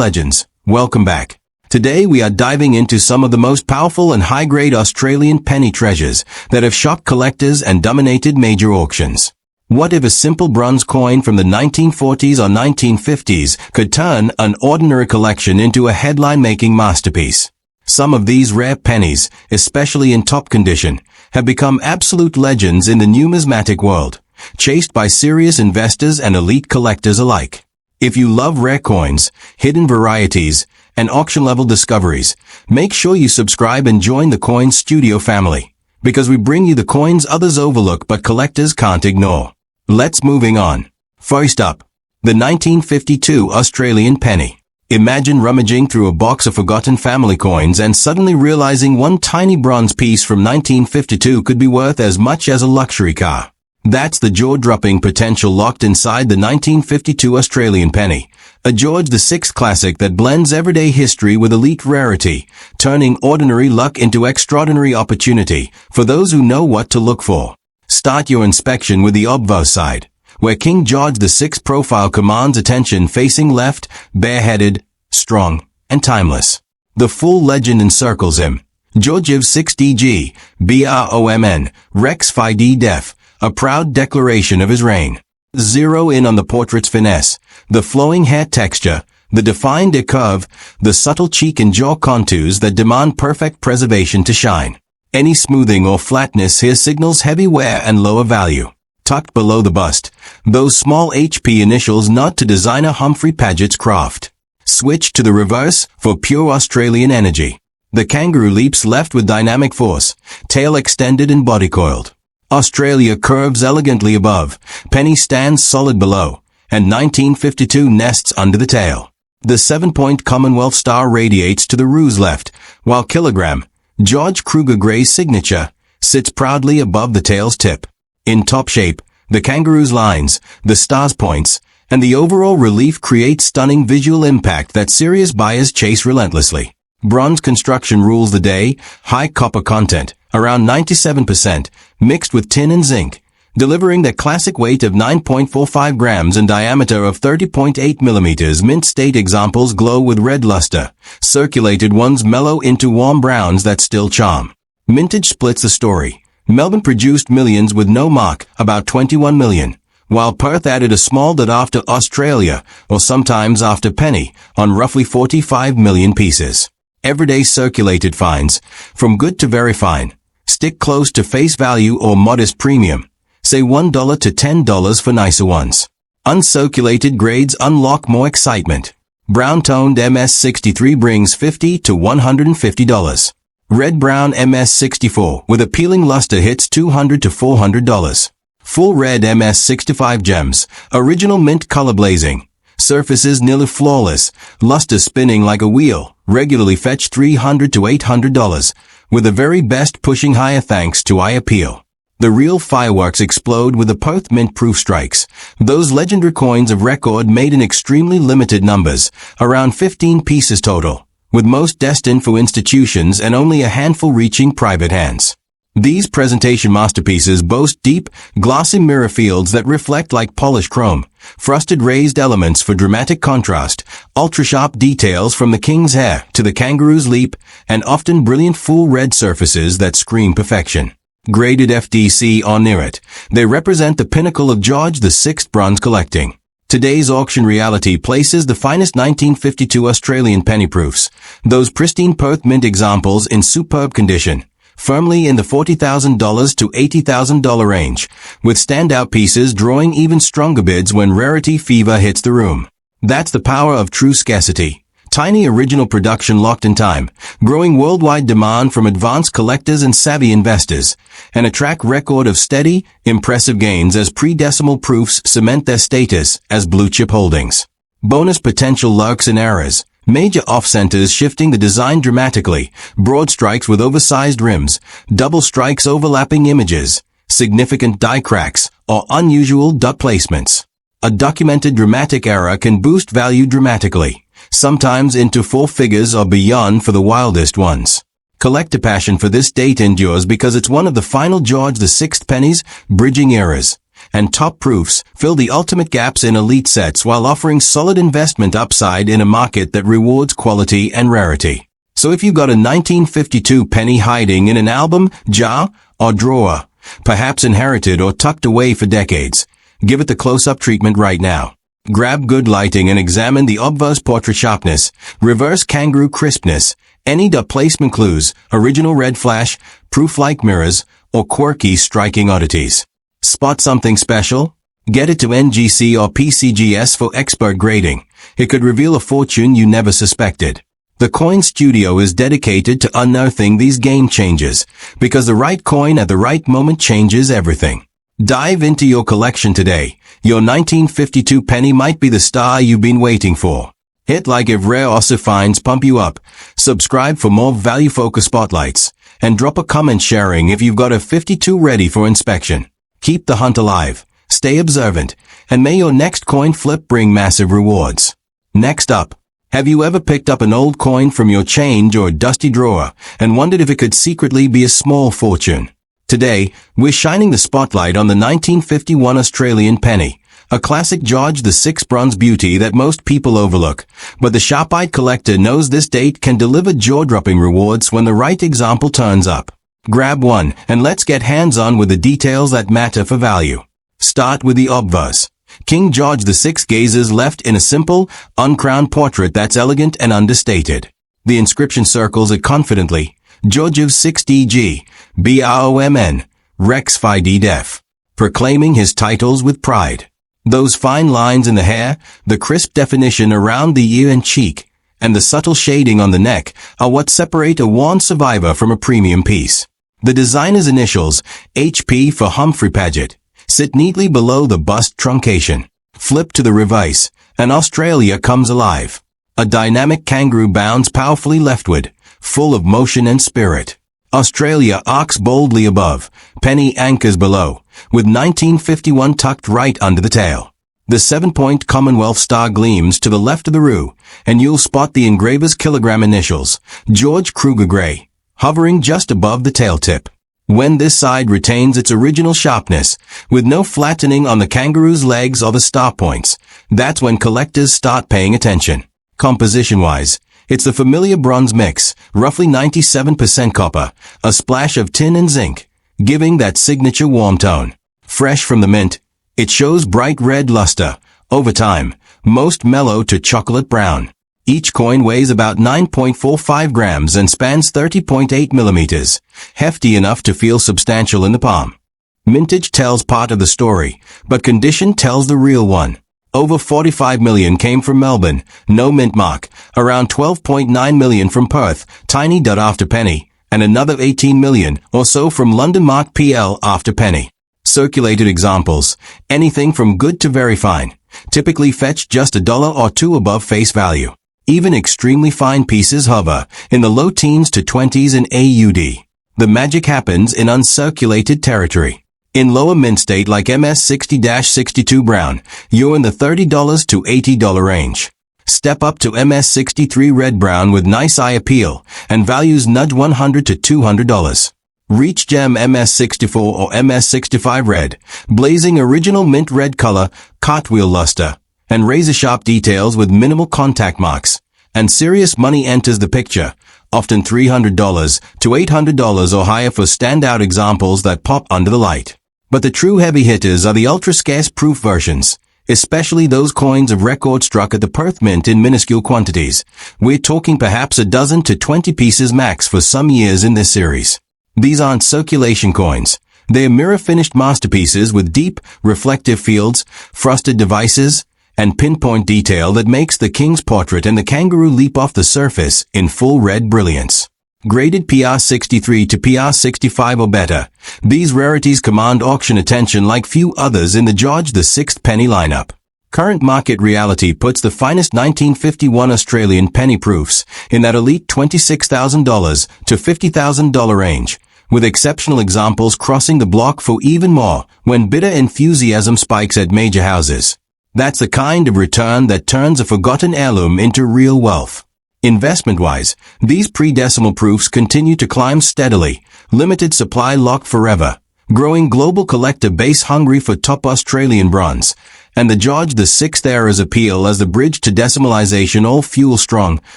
Legends, welcome back. Today we are diving into some of the most powerful and high-grade Australian penny treasures that have shocked collectors and dominated major auctions. What if a simple bronze coin from the 1940s or 1950s could turn an ordinary collection into a headline-making masterpiece? Some of these rare pennies, especially in top condition, have become absolute legends in the numismatic world, chased by serious investors and elite collectors alike. If you love rare coins, hidden varieties, and auction-level discoveries, make sure you subscribe and join the Coin Studio family, because we bring you the coins others overlook but collectors can't ignore. Let's moving on. First up, the 1952 Australian penny. Imagine rummaging through a box of forgotten family coins and suddenly realizing one tiny bronze piece from 1952 could be worth as much as a luxury car. That's the jaw-dropping potential locked inside the 1952 Australian penny, a George VI classic that blends everyday history with elite rarity, turning ordinary luck into extraordinary opportunity for those who know what to look for. Start your inspection with the obverse side, where King George VI profile commands attention, facing left, bareheaded, strong, and timeless. The full legend encircles him. George VI DG, BROMN, Rex Phi D Def, a proud declaration of his reign. Zero in on the portrait's finesse, the flowing hair texture, the defined curve, the subtle cheek and jaw contours that demand perfect preservation to shine. Any smoothing or flatness here signals heavy wear and lower value. Tucked below the bust, those small HP initials nod to designer Humphrey Paget's craft. Switch to the reverse for pure Australian energy. The kangaroo leaps left with dynamic force, tail extended and body coiled. Australia curves elegantly above, penny stands solid below, and 1952 nests under the tail. The 7-point Commonwealth star radiates to the ruse left, while kilogram, George Kruger Gray's signature, sits proudly above the tail's tip. In top shape, the kangaroo's lines, the star's points, and the overall relief create stunning visual impact that serious buyers chase relentlessly. Bronze construction rules the day, high copper content, around 97%, mixed with tin and zinc, delivering the classic weight of 9.45 grams and diameter of 30.8 millimeters. Mint state examples glow with red luster, circulated ones mellow into warm browns that still charm. Mintage splits the story. Melbourne produced millions with no mark, about 21 million, while Perth added a small dot after Australia, or sometimes after penny, on roughly 45 million pieces. Everyday circulated finds, from good to very fine, stick close to face value or modest premium, say $1 to $10 for nicer ones. Uncirculated grades unlock more excitement. Brown-toned MS63 brings $50 to $150. Red-brown MS64 with appealing luster hits $200 to $400. Full red MS65 gems, original mint color blazing, surfaces nearly flawless, luster spinning like a wheel, regularly fetch $300 to $800, with the very best pushing higher thanks to eye appeal. The real fireworks explode with the Perth mint-proof strikes, those legendary coins of record made in extremely limited numbers, around 15 pieces total, with most destined for institutions and only a handful reaching private hands. These presentation masterpieces boast deep, glossy mirror fields that reflect like polished chrome, frosted raised elements for dramatic contrast, ultra-sharp details from the king's hair to the kangaroo's leap, and often brilliant full red surfaces that scream perfection. Graded FDC or near it, they represent the pinnacle of George VI bronze collecting. Today's auction reality places the finest 1952 Australian penny proofs, those pristine Perth mint examples in superb condition, firmly in the $40,000 to $80,000 range, with standout pieces drawing even stronger bids when rarity fever hits the room. That's the power of true scarcity. Tiny original production locked in time, growing worldwide demand from advanced collectors and savvy investors, and a track record of steady, impressive gains as pre-decimal proofs cement their status as blue-chip holdings. Bonus potential lurks in errors. Major off-centers shifting the design dramatically, broad strikes with oversized rims, double strikes overlapping images, significant die cracks, or unusual dot placements. A documented dramatic error can boost value dramatically, sometimes into four figures or beyond for the wildest ones. Collector passion for this date endures because it's one of the final George VI pennies, bridging eras, and top proofs fill the ultimate gaps in elite sets while offering solid investment upside in a market that rewards quality and rarity. So if you've got a 1952 penny hiding in an album, jar, or drawer, perhaps inherited or tucked away for decades, give it the close-up treatment right now. Grab good lighting and examine the obverse portrait sharpness, reverse kangaroo crispness, any placement clues, original red flash, proof-like mirrors, or quirky striking oddities. Spot something special? Get it to NGC or PCGS for expert grading. It could reveal a fortune you never suspected. The Coin Studio is dedicated to unearthing these game changers, because the right coin at the right moment changes everything. Dive into your collection today. Your 1952 penny might be the star you've been waiting for. Hit like if rare also finds pump you up. Subscribe for more value-focused spotlights. And drop a comment sharing if you've got a 52 ready for inspection. Keep the hunt alive. Stay observant. And may your next coin flip bring massive rewards. Next up. Have you ever picked up an old coin from your change or dusty drawer and wondered if it could secretly be a small fortune? Today, we're shining the spotlight on the 1951 Australian penny, a classic George VI bronze beauty that most people overlook. But the sharp-eyed collector knows this date can deliver jaw-dropping rewards when the right example turns up. Grab one, and let's get hands-on with the details that matter for value. Start with the obverse. King George VI gazes left in a simple, uncrowned portrait that's elegant and understated. The inscription circles it confidently. Georgiv 6DG, BROMN, Rex Fide Def, proclaiming his titles with pride. Those fine lines in the hair, the crisp definition around the ear and cheek, and the subtle shading on the neck are what separate a worn survivor from a premium piece. The designer's initials, HP for Humphrey Paget, sit neatly below the bust truncation. Flip to the reverse, and Australia comes alive. A dynamic kangaroo bounds powerfully leftward, full of motion and spirit. Australia arcs boldly above, penny anchors below, with 1951 tucked right under the tail. The 7-point Commonwealth star gleams to the left of the roux, and you'll spot the engraver's kilogram initials, George Kruger Gray, hovering just above the tail tip. When this side retains its original sharpness, with no flattening on the kangaroo's legs or the star points, that's when collectors start paying attention. Composition-wise, it's the familiar bronze mix, roughly 97% copper, a splash of tin and zinc, giving that signature warm tone. Fresh from the mint, it shows bright red luster. Over time, most mellow to chocolate brown. Each coin weighs about 9.45 grams and spans 30.8 millimeters, hefty enough to feel substantial in the palm. Mintage tells part of the story, but condition tells the real one. Over 45 million came from Melbourne, no mint mark, around 12.9 million from Perth, tiny dot after penny, and another 18 million or so from London mark PL after penny. Circulated examples, anything from good to very fine, typically fetch just $1 or $2 above face value. Even extremely fine pieces hover in the low teens to 20s in AUD. The magic happens in uncirculated territory. In lower mint state like MS 60-62 brown, you're in the $30 to $80 range. Step up to MS 63 red brown with nice eye appeal, and values nudge $100 to $200. Reach gem MS 64 or MS 65 red, blazing original mint red color, cartwheel luster, and razor-sharp details with minimal contact marks. And serious money enters the picture, often $300 to $800 or higher for standout examples that pop under the light. But the true heavy hitters are the ultra-scarce proof versions, especially those coins of record struck at the Perth Mint in minuscule quantities. We're talking perhaps a dozen to 20 pieces max for some years in this series. These aren't circulation coins. They're mirror-finished masterpieces with deep, reflective fields, frosted devices, and pinpoint detail that makes the king's portrait and the kangaroo leap off the surface in full red brilliance. Graded PR63 to PR65 or better, these rarities command auction attention like few others in the George VI penny lineup. Current market reality puts the finest 1951 Australian penny proofs in that elite $26,000 to $50,000 range, with exceptional examples crossing the block for even more when bidder enthusiasm spikes at major houses. That's the kind of return that turns a forgotten heirloom into real wealth. Investment-wise, these pre-decimal proofs continue to climb steadily, limited supply locked forever, growing global collector base hungry for top Australian bronze, and the George VI era's appeal as the bridge to decimalization all fuel strong,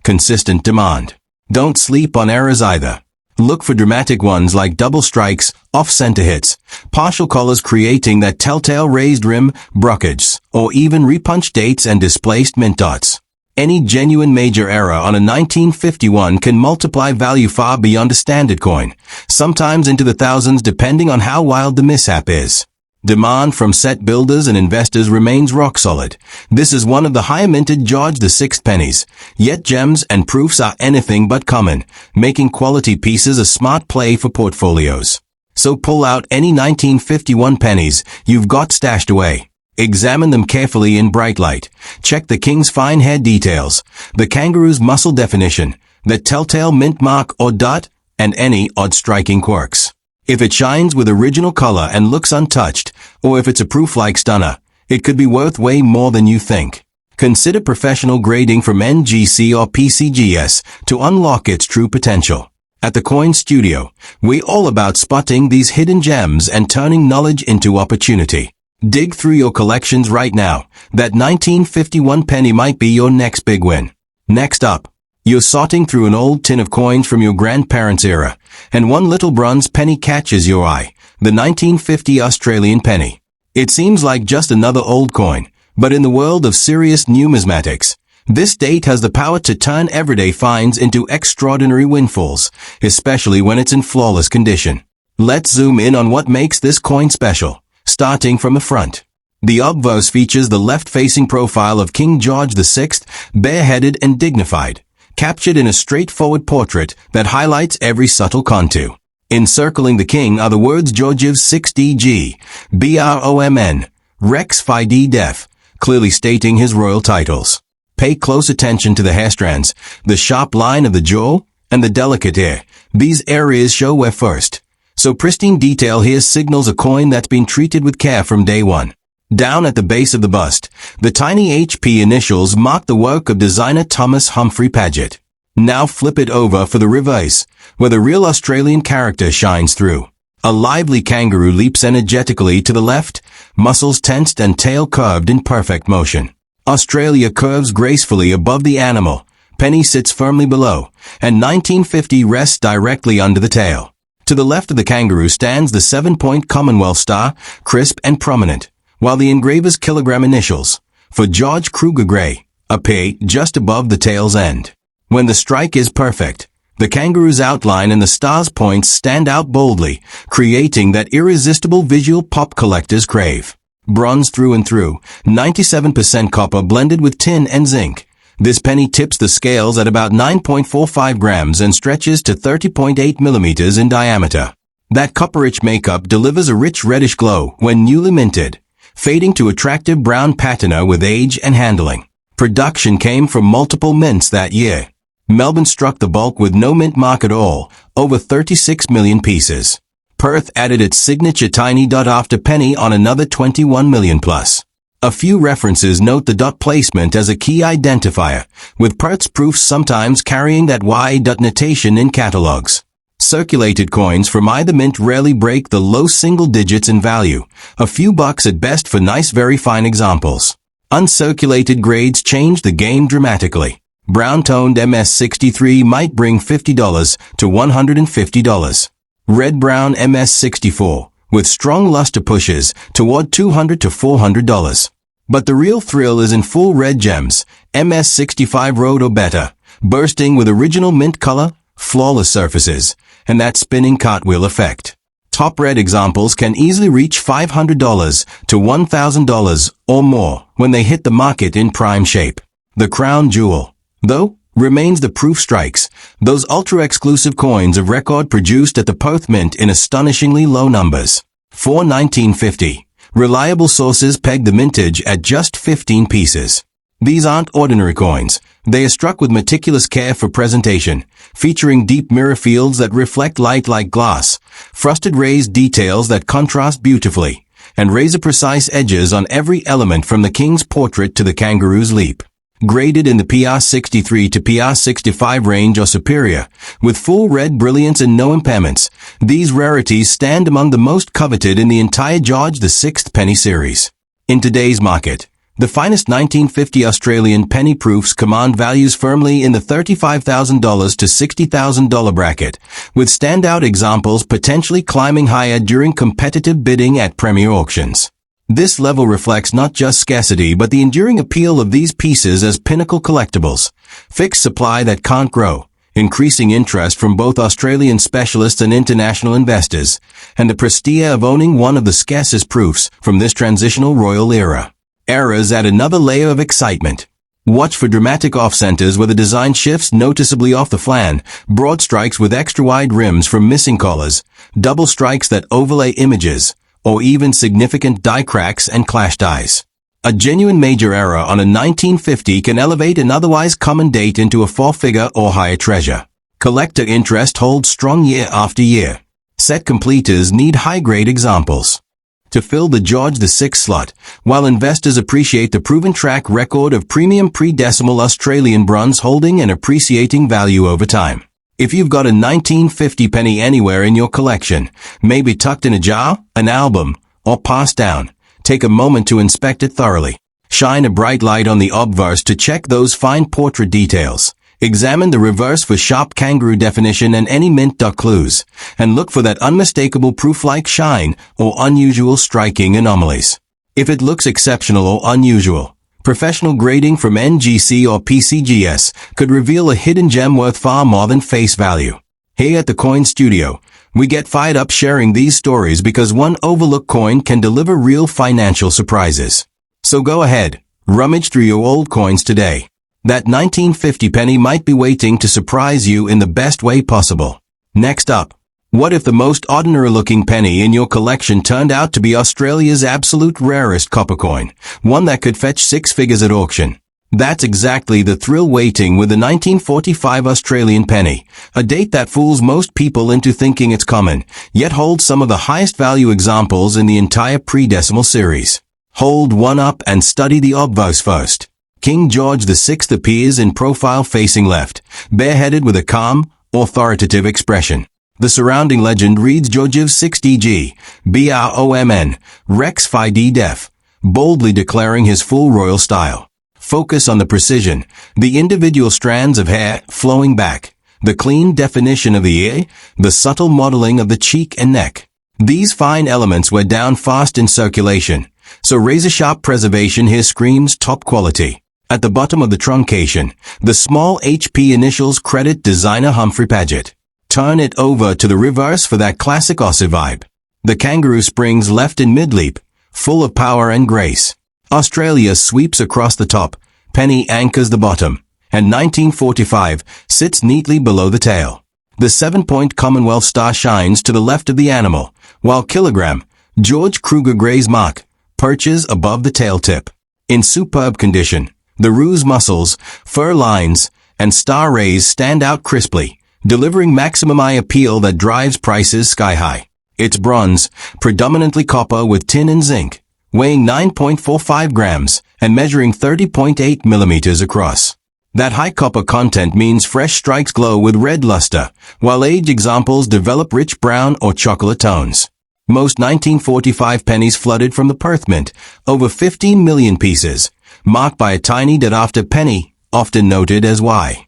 consistent demand. Don't sleep on eras either. Look for dramatic ones like double strikes, off-center hits, partial colors creating that telltale raised rim, brockages, or even repunched dates and displaced mint dots. Any genuine major error on a 1951 can multiply value far beyond a standard coin, sometimes into the thousands depending on how wild the mishap is. Demand from set builders and investors remains rock solid. This is one of the higher minted George VI pennies, yet gems and proofs are anything but common, making quality pieces a smart play for portfolios. So pull out any 1951 pennies you've got stashed away. Examine them carefully in bright light. Check the king's fine hair details, the kangaroo's muscle definition, the telltale mint mark or dot, and any odd striking quirks. If it shines with original color and looks untouched, or if it's a proof-like stunner, it could be worth way more than you think. Consider professional grading from NGC or PCGS to unlock its true potential. At the Coin Studio, we're all about spotting these hidden gems and turning knowledge into opportunity. Dig through your collections right now. That 1951 penny might be your next big win. Next up, you're sorting through an old tin of coins from your grandparents' era, and one little bronze penny catches your eye, the 1950 Australian penny. It seems like just another old coin, but in the world of serious numismatics, this date has the power to turn everyday finds into extraordinary windfalls, especially when it's in flawless condition. Let's zoom in on what makes this coin special, starting from the front. The obverse features the left-facing profile of King George VI, bareheaded and dignified, captured in a straightforward portrait that highlights every subtle contour. Encircling the king are the words Georgiv 6DG, BROMN, Rex Fide Def, clearly stating his royal titles. Pay close attention to the hair strands, the sharp line of the jaw, and the delicate ear. These areas show where first. So pristine detail here signals a coin that's been treated with care from day one. Down at the base of the bust, the tiny HP initials mark the work of designer Thomas Humphrey Paget. Now flip it over for the reverse, where the real Australian character shines through. A lively kangaroo leaps energetically to the left, muscles tensed and tail curved in perfect motion. Australia curves gracefully above the animal, penny sits firmly below, and 1950 rests directly under the tail. To the left of the kangaroo stands the 7-point Commonwealth star, crisp and prominent, while the engraver's kilogram initials, for George Kruger Gray, appear just above the tail's end. When the strike is perfect, the kangaroo's outline and the star's points stand out boldly, creating that irresistible visual pop collectors crave. Bronze through and through, 97% copper blended with tin and zinc. This penny tips the scales at about 9.45 grams and stretches to 30.8 millimeters in diameter. That copper-rich makeup delivers a rich reddish glow when newly minted, fading to attractive brown patina with age and handling. Production came from multiple mints that year. Melbourne struck the bulk with no mint mark at all, over 36 million pieces. Perth added its signature tiny dot after penny on another 21 million plus. A few references note the dot placement as a key identifier, with Perth's proofs sometimes carrying that Y dot notation in catalogs. Circulated coins from either mint rarely break the low single digits in value, a few bucks at best for nice very fine examples. Uncirculated grades change the game dramatically. Brown-toned MS63 might bring $50 to $150. Red-brown MS64, with strong luster pushes, toward $200 to $400. But the real thrill is in full red gems, MS65 Road or better, bursting with original mint color, flawless surfaces, and that spinning cartwheel effect. Top red examples can easily reach $500 to $1,000 or more when they hit the market in prime shape. The crown jewel, though, remains the proof strikes, those ultra-exclusive coins of record produced at the Perth Mint in astonishingly low numbers. For 1950, reliable sources peg the mintage at just 15 pieces. These aren't ordinary coins. They are struck with meticulous care for presentation, featuring deep mirror fields that reflect light like glass, frosted raised details that contrast beautifully, and razor-precise edges on every element from the king's portrait to the kangaroo's leap. graded in the PR63 to PR65 range or superior, with full red brilliance and no impairments. These rarities stand among the most coveted in the entire George VI penny series. In today's market, the finest 1950 Australian penny proofs command values firmly in the $35,000 to $60,000 bracket, with standout examples potentially climbing higher during competitive bidding at premier auctions. This level reflects not just scarcity but the enduring appeal of these pieces as pinnacle collectibles, fixed supply that can't grow, increasing interest from both Australian specialists and international investors, and the prestige of owning one of the scarcest proofs from this transitional royal era. Eras add another layer of excitement. Watch for dramatic off-centers where the design shifts noticeably off the flan, broad strikes with extra-wide rims from missing collars, double strikes that overlay images, or even significant die cracks and clash dies. A genuine major error on a 1950 can elevate an otherwise common date into a four-figure or higher treasure. Collector interest holds strong year after year. Set completers need high-grade examples to fill the George VI slot, while investors appreciate the proven track record of premium pre-decimal Australian bronze holding and appreciating value over time. If you've got a 1950 penny anywhere in your collection, maybe tucked in a jar, an album, or passed down, take a moment to inspect it thoroughly. Shine a bright light on the obverse to check those fine portrait details. Examine the reverse for sharp kangaroo definition and any mint duck clues, and look for that unmistakable proof-like shine or unusual striking anomalies. If it looks exceptional or unusual, professional grading from NGC or PCGS could reveal a hidden gem worth far more than face value. Here at the Coin Studio, we get fired up sharing these stories because one overlooked coin can deliver real financial surprises. So go ahead, rummage through your old coins today. That 1950 penny might be waiting to surprise you in the best way possible. Next up, what if the most ordinary-looking penny in your collection turned out to be Australia's absolute rarest copper coin, one that could fetch six figures at auction? That's exactly the thrill waiting with the 1945 Australian penny, a date that fools most people into thinking it's common, yet holds some of the highest value examples in the entire pre-decimal series. Hold one up and study the obverse first. King George VI appears in profile facing left, bareheaded with a calm, authoritative expression. The surrounding legend reads Georgiv 6DG, BROMN, Rex 5D Def, boldly declaring his full royal style. Focus on the precision, the individual strands of hair flowing back, the clean definition of the ear, the subtle modeling of the cheek and neck. These fine elements wear down fast in circulation, so razor-sharp preservation here screams top quality. At the bottom of the truncation, the small HP initials credit designer Humphrey Paget. Turn it over to the reverse for that classic Aussie vibe. The kangaroo springs left in mid-leap, full of power and grace. Australia sweeps across the top, penny anchors the bottom, and 1945 sits neatly below the tail. The 7-point Commonwealth star shines to the left of the animal, while kilogram, George Kruger Gray's mark, perches above the tail tip. In superb condition, the ruse muscles, fur lines, and star rays stand out crisply, delivering maximum eye appeal that drives prices sky high. It's bronze, predominantly copper with tin and zinc, weighing 9.45 grams and measuring 30.8 millimeters across. That high copper content means fresh strikes glow with red luster, while aged examples develop rich brown or chocolate tones. Most 1945 pennies flooded from the Perth Mint, over 15 million pieces, marked by a tiny dot after penny, often noted as Y.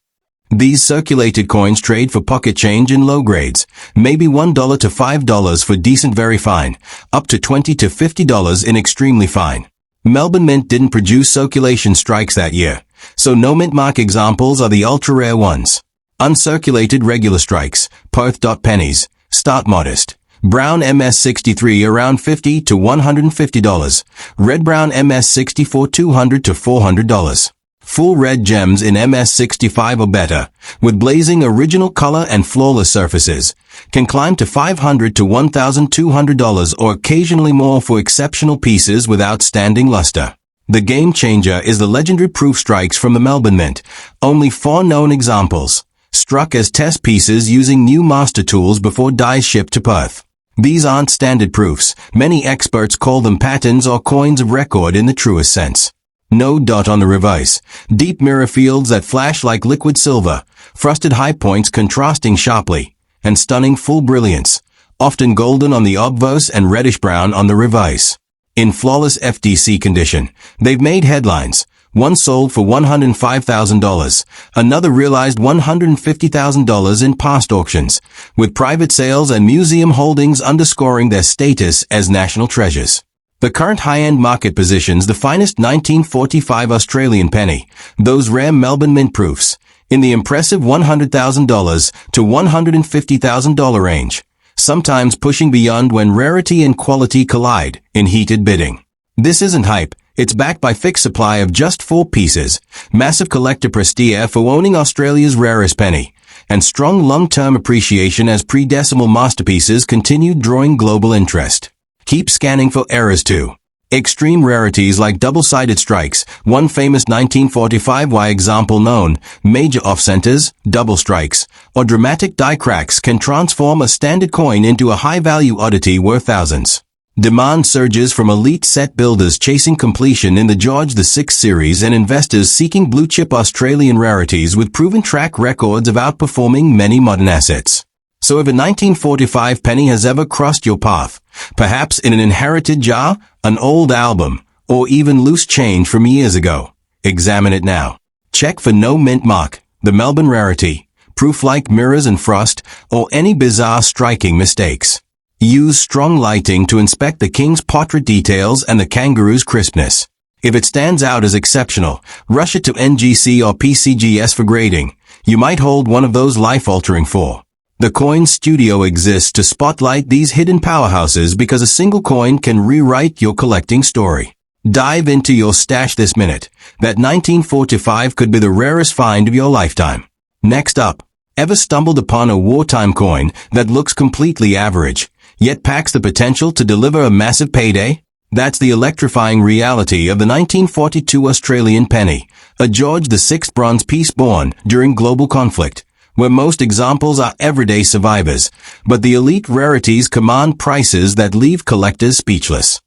These circulated coins trade for pocket change in low grades, maybe $1 to $5 for decent very fine, up to $20 to $50 in extremely fine. Melbourne Mint didn't produce circulation strikes that year, so no mint mark examples are the ultra-rare ones. Uncirculated regular strikes, Perth pennies, start modest. Brown MS63 around $50 to $150. Red brown MS64 $200 to $400. Full red gems in MS65 or better, with blazing original color and flawless surfaces, can climb to $500 to $1,200 or occasionally more for exceptional pieces with outstanding luster. The game changer is the legendary proof strikes from the Melbourne Mint, only 4 known examples, struck as test pieces using new master tools before dies shipped to Perth. These aren't standard proofs. Many experts call them patterns or coins of record in the truest sense. No dot on the reverse. Deep mirror fields that flash like liquid silver, frosted high points contrasting sharply, and stunning full brilliance, often golden on the obverse and reddish-brown on the reverse. In flawless FDC condition, they've made headlines. One sold for $105,000, another realized $150,000 in past auctions, with private sales and museum holdings underscoring their status as national treasures. The current high-end market positions the finest 1945 Australian penny, those rare Melbourne mint proofs, in the impressive $100,000 to $150,000 range, sometimes pushing beyond when rarity and quality collide in heated bidding. This isn't hype. It's backed by fixed supply of just 4 pieces, massive collector prestige for owning Australia's rarest penny, and strong long-term appreciation as pre-decimal masterpieces continue drawing global interest. Keep scanning for errors too. Extreme rarities like double-sided strikes, one famous 1945 example known, major off-centers, double strikes, or dramatic die cracks can transform a standard coin into a high-value oddity worth thousands. Demand surges from elite set builders chasing completion in the George VI series and investors seeking blue-chip Australian rarities with proven track records of outperforming many modern assets. So if a 1945 penny has ever crossed your path, perhaps in an inherited jar, an old album, or even loose change from years ago, examine it now. Check for no mint mark, the Melbourne rarity, proof like mirrors and frost, or any bizarre striking mistakes. Use strong lighting to inspect the king's portrait details and the kangaroo's crispness. If it stands out as exceptional, rush it to NGC or PCGS for grading. You might hold one of those life-altering for. The Coin Studio exists to spotlight these hidden powerhouses because a single coin can rewrite your collecting story. Dive into your stash this minute. That 1945 could be the rarest find of your lifetime. Next up, ever stumbled upon a wartime coin that looks completely average, yet packs the potential to deliver a massive payday? That's the electrifying reality of the 1942 Australian penny, a George VI bronze piece born during global conflict, where most examples are everyday survivors, but the elite rarities command prices that leave collectors speechless.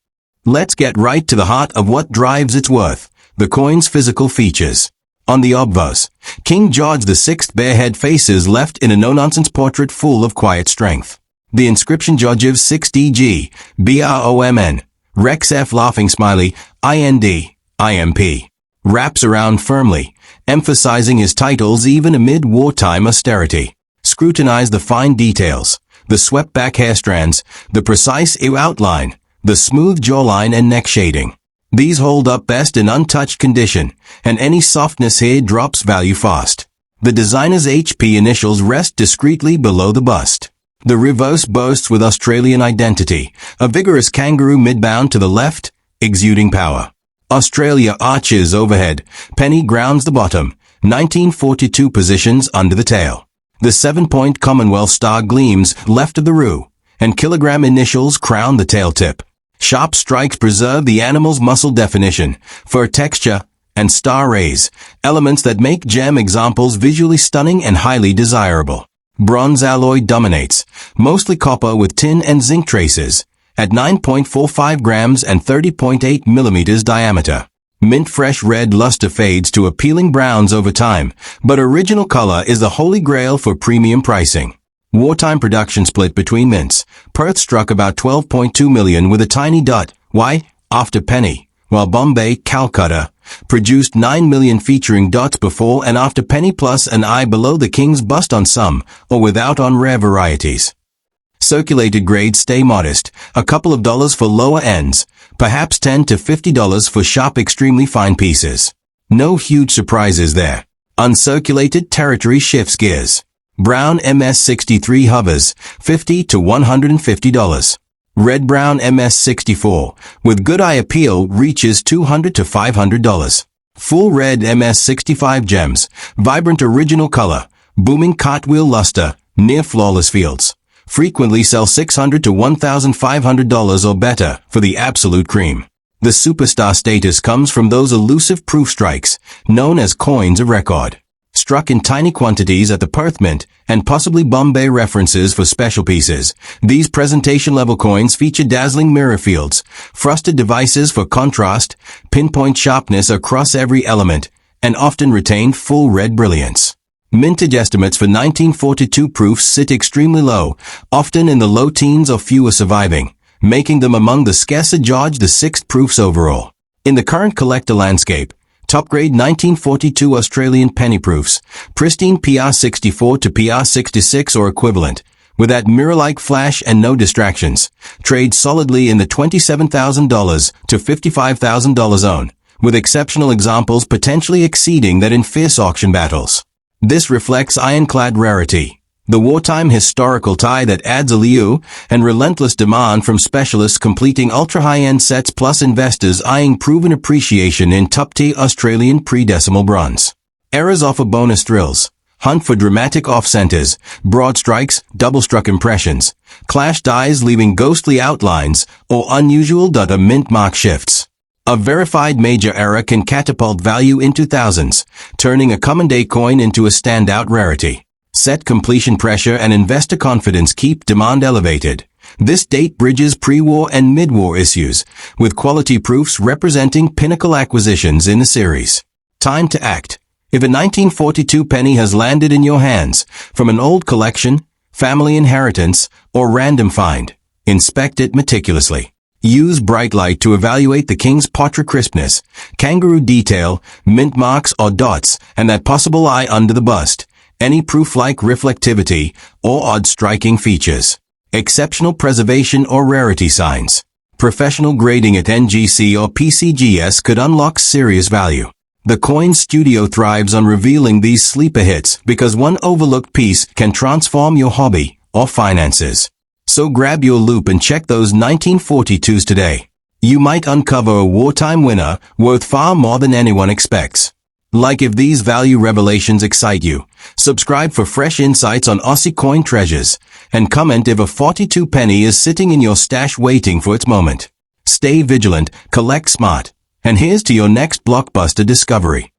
Let's get right to the heart of what drives its worth, the coin's physical features. On the obverse, King George VI barehead faces left in a no-nonsense portrait full of quiet strength. The inscription Georgiev 6DG, BROMN, Rex F laughing smiley, IND, IMP, wraps around firmly, emphasizing his titles even amid wartime austerity. Scrutinize the fine details, the swept-back hair strands, the precise ear outline, the smooth jawline and neck shading. These hold up best in untouched condition, and any softness here drops value fast. The designer's HP initials rest discreetly below the bust. The reverse boasts with Australian identity, a vigorous kangaroo midbound to the left, exuding power. Australia arches overhead, penny grounds the bottom, 1942 positions under the tail. The 7-point Commonwealth star gleams left of the roo, and kilogram initials crown the tail tip. Sharp strikes preserve the animal's muscle definition, fur texture, and star rays, elements that make gem examples visually stunning and highly desirable. Bronze alloy dominates, mostly copper with tin and zinc traces, at 9.45 grams and 30.8 millimeters diameter. Mint-fresh red luster fades to appealing browns over time, but original color is the holy grail for premium pricing. Wartime production split between mints. Perth struck about 12.2 million with a tiny dot, after penny, while Bombay, Calcutta, produced 9 million featuring dots before and after penny plus an eye below the king's bust on some, or without on rare varieties. Circulated grades stay modest, a couple of dollars for lower ends, perhaps $10 to $50 for sharp extremely fine pieces. No huge surprises there. Uncirculated territory shifts gears. Brown MS63 hovers, $50 to $150. Red-brown MS64, with good eye appeal, reaches $200 to $500. Full red MS65 gems, vibrant original color, booming cartwheel luster, near flawless fields. Frequently sell $600 to $1,500 or better for the absolute cream. The superstar status comes from those elusive proof strikes, known as coins of record. struck in tiny quantities at the Perth Mint, and possibly Bombay references for special pieces. These presentation-level coins feature dazzling mirror fields, frosted devices for contrast, pinpoint sharpness across every element, and often retain full red brilliance. Mintage estimates for 1942 proofs sit extremely low, often in the low teens or fewer surviving, making them among the scarcer George VI proofs overall. In the current collector landscape, top-grade 1942 Australian penny proofs, pristine PR64 to PR66 or equivalent, with that mirror-like flash and no distractions, trade solidly in the $27,000 to $55,000 zone, with exceptional examples potentially exceeding that in fierce auction battles. This reflects ironclad rarity, the wartime historical tie that adds allure, and relentless demand from specialists completing ultra-high-end sets plus investors eyeing proven appreciation in top-tier Australian pre-decimal bronze. Eras offer bonus thrills. Hunt for dramatic off-centers, broad strikes, double-struck impressions, clash dies leaving ghostly outlines, or unusual mint mark shifts. A verified major error can catapult value into thousands, turning a common-day coin into a standout rarity. Set completion pressure and investor confidence keep demand elevated. This date bridges pre-war and mid-war issues, with quality proofs representing pinnacle acquisitions in the series. Time to act. If a 1942 penny has landed in your hands, from an old collection, family inheritance, or random find, inspect it meticulously. Use bright light to evaluate the king's pottery crispness, kangaroo detail, mint marks or dots, and that possible eye under the bust. Any proof like reflectivity or odd striking features. Exceptional preservation or rarity signs. Professional grading at NGC or PCGS could unlock serious value. The coin studio thrives on revealing these sleeper hits because one overlooked piece can transform your hobby or finances. So grab your loupe and check those 1942s today. You might uncover a wartime winner worth far more than anyone expects. Like if these value revelations excite you, subscribe for fresh insights on Aussie coin treasures, and comment if a 42 penny is sitting in your stash waiting for its moment. Stay vigilant, collect smart, and here's to your next blockbuster discovery.